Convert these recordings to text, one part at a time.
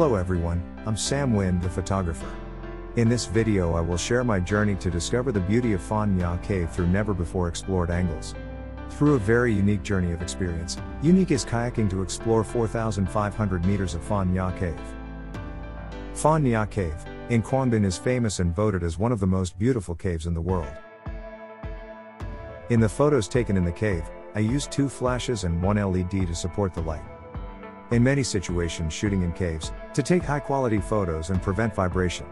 Hello everyone, I'm Nguyen, the photographer. In this video I will share my journey to discover the beauty of Phong Nha Cave through never before explored angles. Through a very unique journey of experience, unique is kayaking to explore 4,500 meters of Phong Nha Cave. Phong Nha Cave, in Quang Binh is famous and voted as one of the most beautiful caves in the world. In the photos taken in the cave, I used 2 flashes and 1 LED to support the light. In many situations shooting in caves, to take high quality photos and prevent vibration,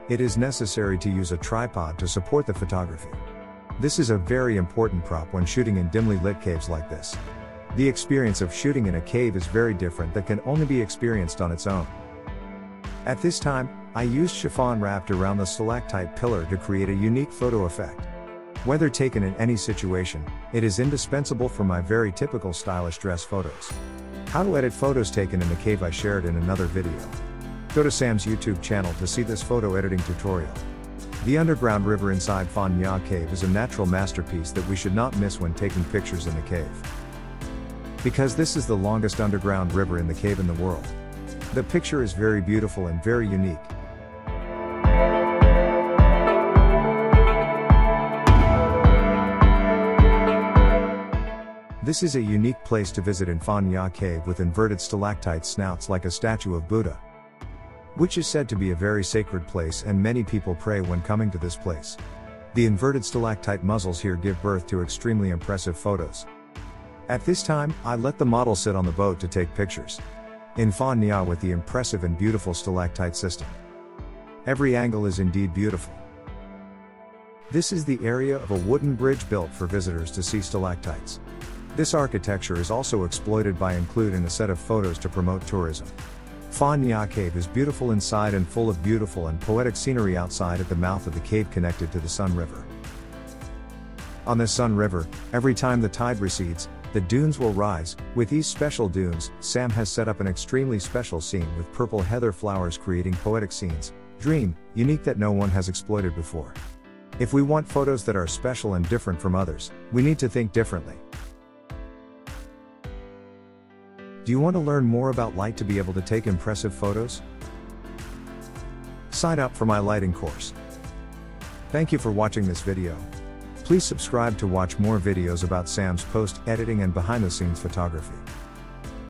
it is necessary to use a tripod to support the photography. This is a very important prop when shooting in dimly lit caves like this. The experience of shooting in a cave is very different that can only be experienced on its own. At this time, I used chiffon wrapped around the stalactite pillar to create a unique photo effect. Whether taken in any situation, it is indispensable for my very typical stylish dress photos. How to edit photos taken in the cave I shared in another video. Go to Sam's YouTube channel to see this photo editing tutorial. The underground river inside Phong Nha Cave is a natural masterpiece that we should not miss when taking pictures in the cave. Because this is the longest underground river in the cave in the world. The picture is very beautiful and very unique. This is a unique place to visit in Phong Nha Cave with inverted stalactite snouts like a statue of Buddha, which is said to be a very sacred place and many people pray when coming to this place. The inverted stalactite muzzles here give birth to extremely impressive photos. At this time, I let the model sit on the boat to take pictures in Phong Nha with the impressive and beautiful stalactite system. Every angle is indeed beautiful. This is the area of a wooden bridge built for visitors to see stalactites. This architecture is also exploited by including a set of photos to promote tourism. Phong Nha Cave is beautiful inside and full of beautiful and poetic scenery outside at the mouth of the cave connected to the Sun River. On this Sun River, every time the tide recedes, the dunes will rise. With these special dunes, Sam has set up an extremely special scene with purple heather flowers creating poetic scenes, unique that no one has exploited before. If we want photos that are special and different from others, we need to think differently. Do you want to learn more about light to be able to take impressive photos? Sign up for my lighting course. Thank you for watching this video. Please subscribe to watch more videos about Sam's post-editing and behind-the-scenes photography.